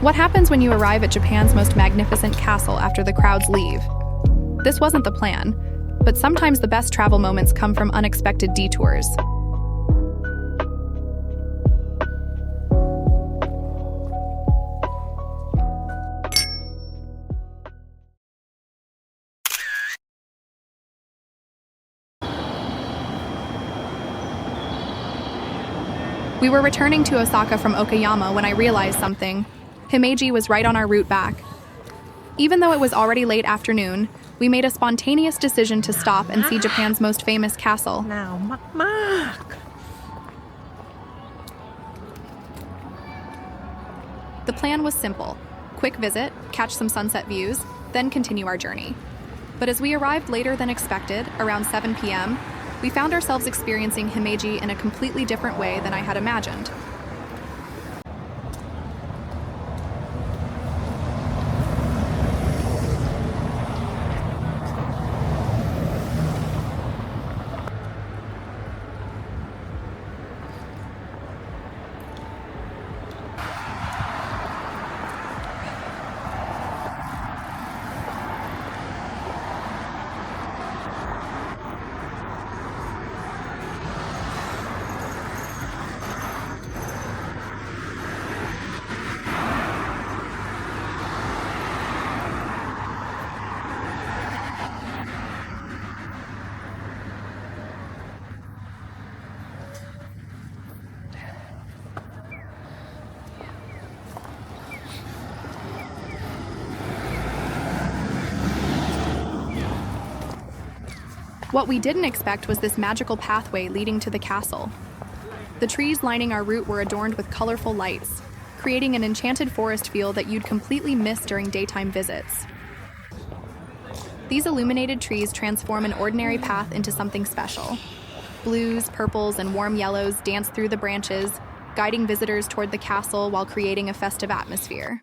What happens when you arrive at Japan's most magnificent castle after the crowds leave? This wasn't the plan, but sometimes the best travel moments come from unexpected detours. We were returning to Osaka from Okayama when I realized something. Himeji was right on our route back. Even though it was already late afternoon, we made a spontaneous decision to stop and see Japan's most famous castle. Now, Mark. The plan was simple. Quick visit, catch some sunset views, then continue our journey. But as we arrived later than expected, around 7 p.m., we found ourselves experiencing Himeji in a completely different way than I had imagined. What we didn't expect was this magical pathway leading to the castle. The trees lining our route were adorned with colorful lights, creating an enchanted forest feel that you'd completely miss during daytime visits. These illuminated trees transform an ordinary path into something special. Blues, purples, and warm yellows dance through the branches, guiding visitors toward the castle while creating a festive atmosphere.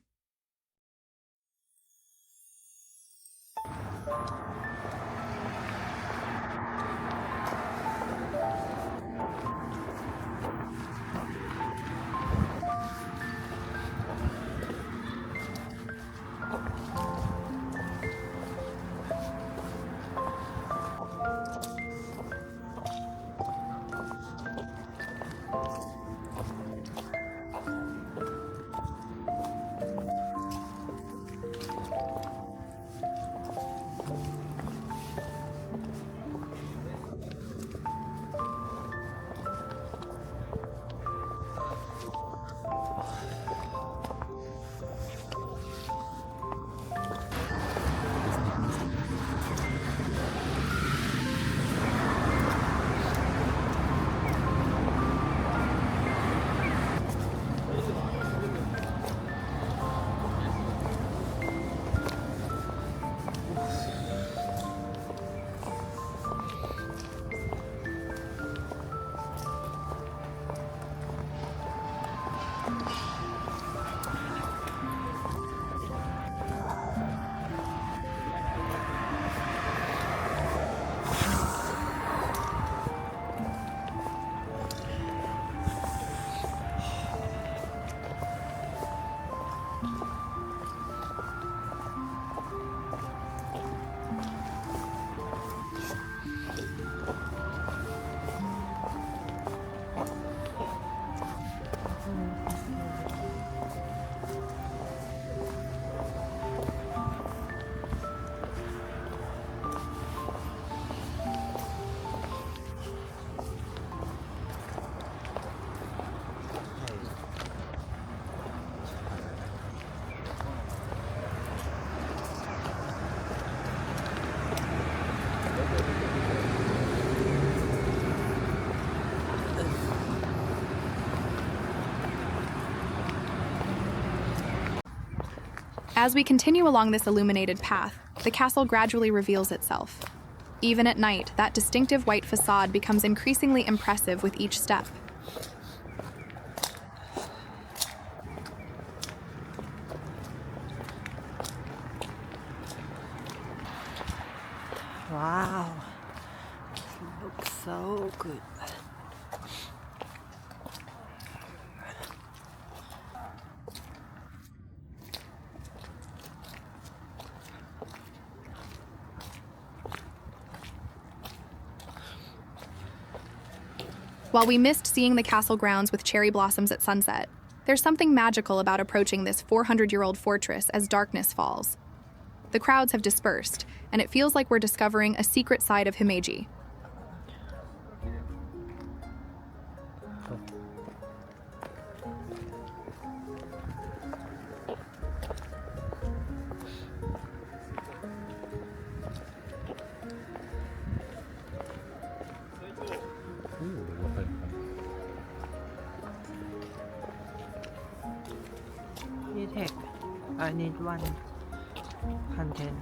As we continue along this illuminated path, the castle gradually reveals itself. Even at night, that distinctive white facade becomes increasingly impressive with each step. Wow. It looks so good. While we missed seeing the castle grounds with cherry blossoms at sunset, there's something magical about approaching this 400-year-old fortress as darkness falls. The crowds have dispersed, and it feels like we're discovering a secret side of Himeji. Tech. I need one content.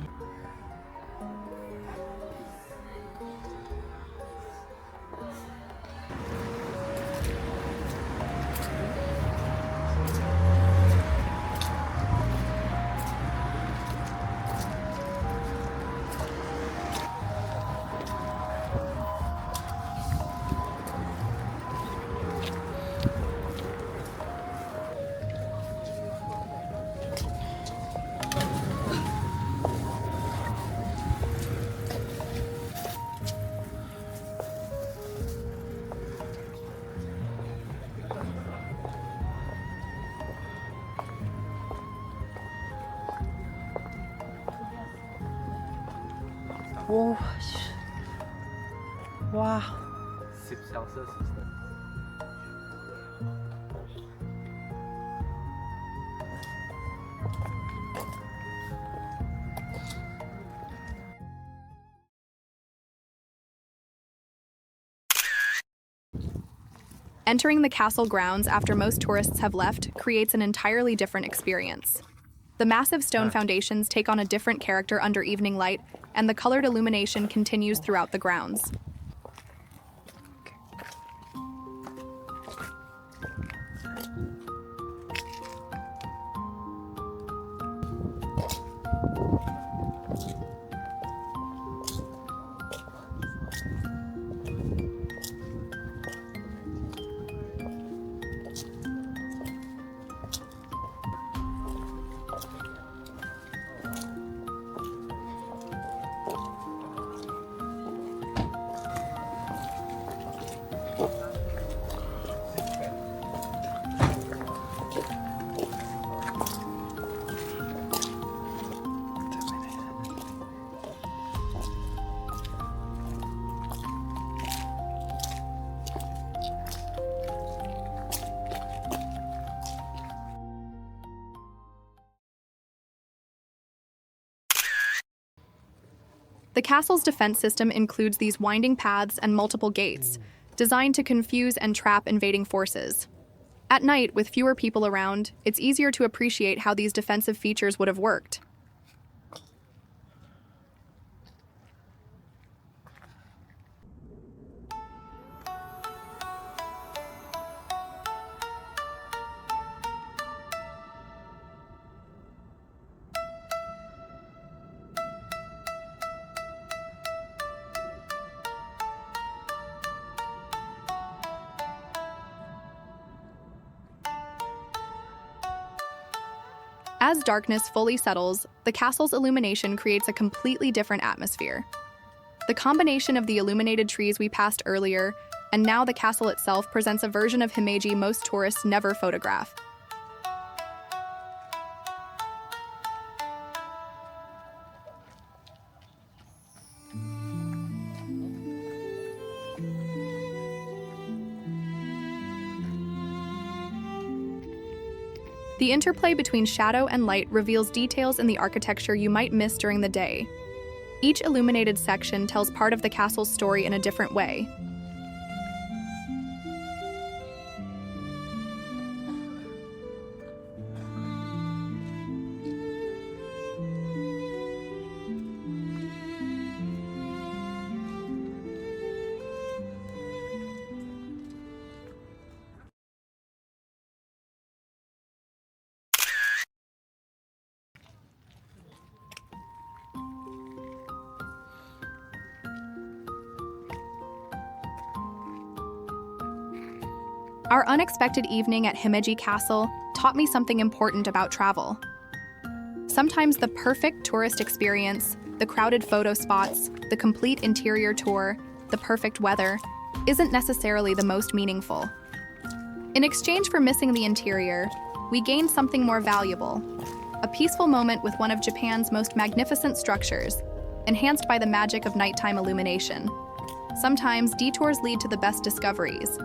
오, 와. 10小时 system. Entering the castle grounds after most tourists have left creates an entirely different experience. The massive stone foundations take on a different character under evening light, and the colored illumination continues throughout the grounds. The castle's defense system includes these winding paths and multiple gates, designed to confuse and trap invading forces. At night, with fewer people around, it's easier to appreciate how these defensive features would have worked. As darkness fully settles, the castle's illumination creates a completely different atmosphere. The combination of the illuminated trees we passed earlier, and now the castle itself presents a version of Himeji most tourists never photograph. The interplay between shadow and light reveals details in the architecture you might miss during the day. Each illuminated section tells part of the castle's story in a different way. Our unexpected evening at Himeji Castle taught me something important about travel. Sometimes the perfect tourist experience, the crowded photo spots, the complete interior tour, the perfect weather, isn't necessarily the most meaningful. In exchange for missing the interior, we gain something more valuable, a peaceful moment with one of Japan's most magnificent structures, enhanced by the magic of nighttime illumination. Sometimes detours lead to the best discoveries,